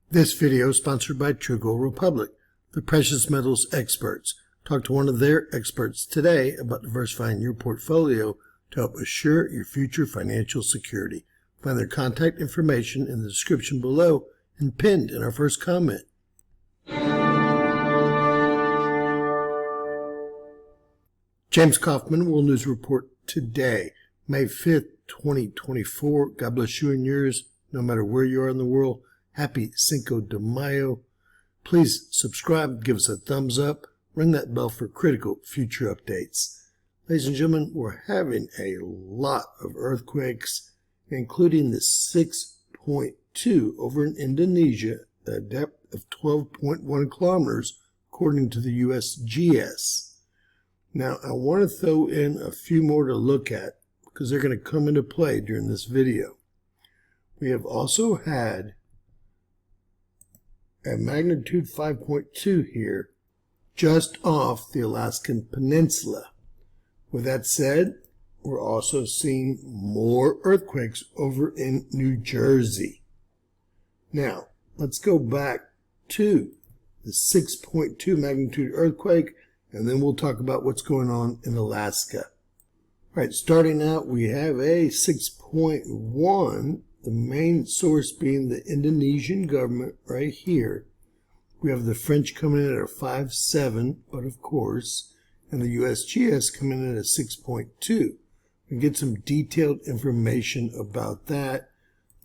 This video is sponsored by True Gold Republic, the precious metals experts. Talk to one of their experts today about diversifying your portfolio to help assure your future financial security. Find their contact information in the description below and pinned in our first comment. James Kaufman, World News Report today, May 5th, 2024. God bless you and yours, no matter where you are in the world. Happy Cinco de Mayo. Please subscribe, give us a thumbs up, ring that bell for critical future updates. Ladies and gentlemen, we're having a lot of earthquakes, including the 6.2 over in Indonesia, at a depth of 12.1 kilometers, according to the USGS. Now, I want to throw in a few more to look at, because they're going to come into play during this video. We have also had a magnitude 5.2 here, just off the Alaskan Peninsula. With that said, we're also seeing more earthquakes over in New Jersey. Now, let's go back to the 6.2 magnitude earthquake, and then we'll talk about what's going on in Alaska. All right, starting out, we have a 6.1. The main source being the Indonesian government right here. We have the French coming in at a 5.7, but of course, and the USGS coming in at a 6.2. We get some detailed information about that.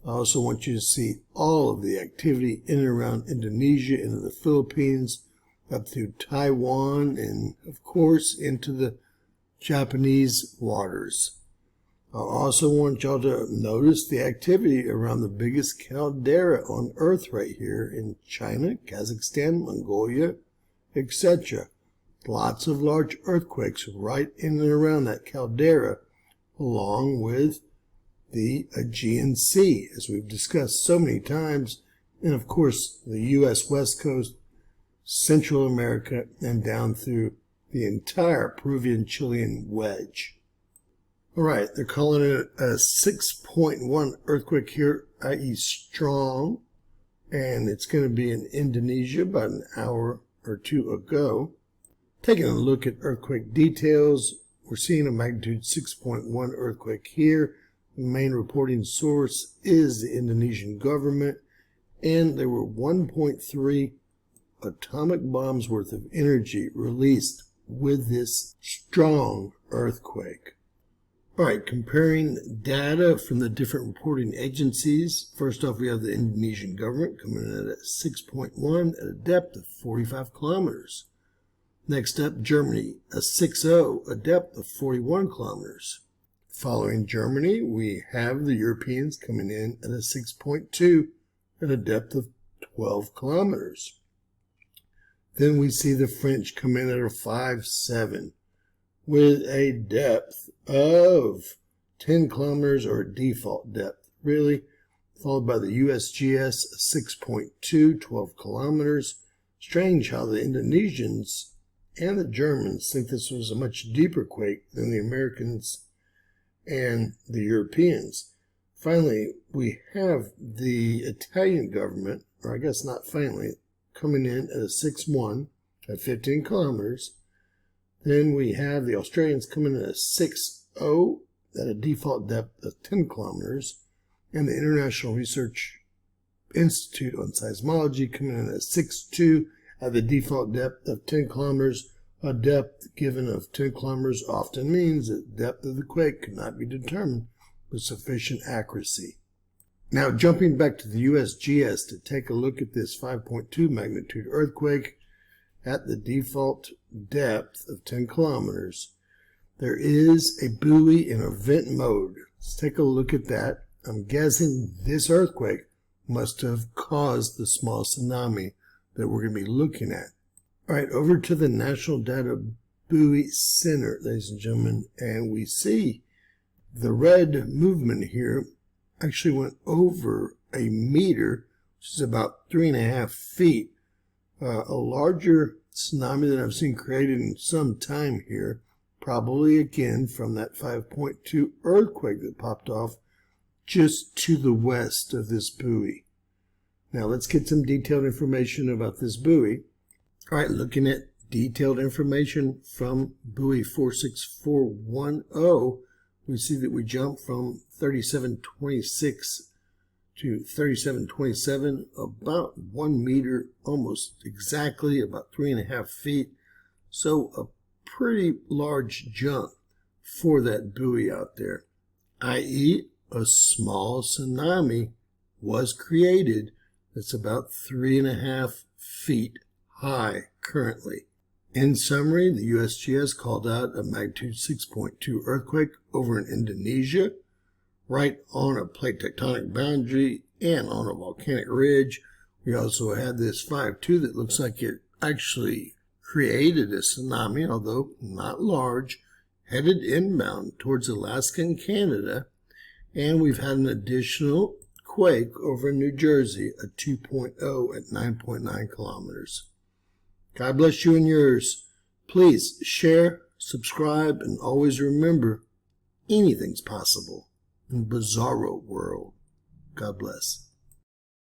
I also want you to see all of the activity in and around Indonesia, into the Philippines, up through Taiwan, and of course into the Japanese waters. I also want y'all to notice the activity around the biggest caldera on Earth right here in China, Kazakhstan, Mongolia, etc. Lots of large earthquakes right in and around that caldera, along with the Aegean Sea, as we've discussed so many times, and of course the U.S. West Coast, Central America, and down through the entire Peruvian-Chilean wedge. All right, they're calling it a 6.1 earthquake here, i.e. strong, and it's going to be in Indonesia about an hour or two ago. Taking a look at earthquake details, we're seeing a magnitude 6.1 earthquake here. The main reporting source is the Indonesian government, and there were 1.3 atomic bombs worth of energy released with this strong earthquake. All right, comparing data from the different reporting agencies. First off, we have the Indonesian government coming in at 6.1 at a depth of 45 kilometers. Next up, Germany, a 6.0, a depth of 41 kilometers. Following Germany, we have the Europeans coming in at a 6.2 at a depth of 12 kilometers. Then we see the French come in at a 5.7 with a depth of 10 kilometers, or a default depth, really, followed by the USGS, a 6.2, 12 kilometers. Strange how the Indonesians and the Germans think this was a much deeper quake than the Americans and the Europeans. Finally, we have the Italian government, or I guess not finally, coming in at a 6.1 at 15 kilometers. Then we have the Australians coming in at a 6.0 at a default depth of 10 kilometers, and the International Research Institute on Seismology coming in at a 6.2 at the default depth of 10 kilometers. A depth given of 10 kilometers often means that the depth of the quake cannot be determined with sufficient accuracy. Now, jumping back to the USGS to take a look at this 5.2 magnitude earthquake at the default depth of 10 kilometers, there is a buoy in event mode. Let's take a look at that. I'm guessing this earthquake must have caused the small tsunami that we're going to be looking at. All right, over to the National Data Buoy Center, ladies and gentlemen, and we see the red movement here actually went over a meter, which is about 3.5 feet. A larger tsunami than I've seen created in some time here, probably again from that 5.2 earthquake that popped off just to the west of this buoy. Now let's get some detailed information about this buoy. All right, looking at detailed information from buoy 46410, we see that we jump from 3726 to 3727, about 1 meter, almost exactly, about 3.5 feet. So a pretty large jump for that buoy out there, i.e. a small tsunami was created that's about 3.5 feet high currently. In summary, the USGS called out a magnitude 6.2 earthquake over in Indonesia, right on a plate tectonic boundary and on a volcanic ridge. We also had this 5.2 that looks like it actually created a tsunami, although not large, headed inbound towards Alaska and Canada. And we've had an additional quake over in New Jersey, a 2.0 at 9.9 kilometers. God bless you and yours. Please share, subscribe, and always remember, anything's possible in Bizarro World. God bless.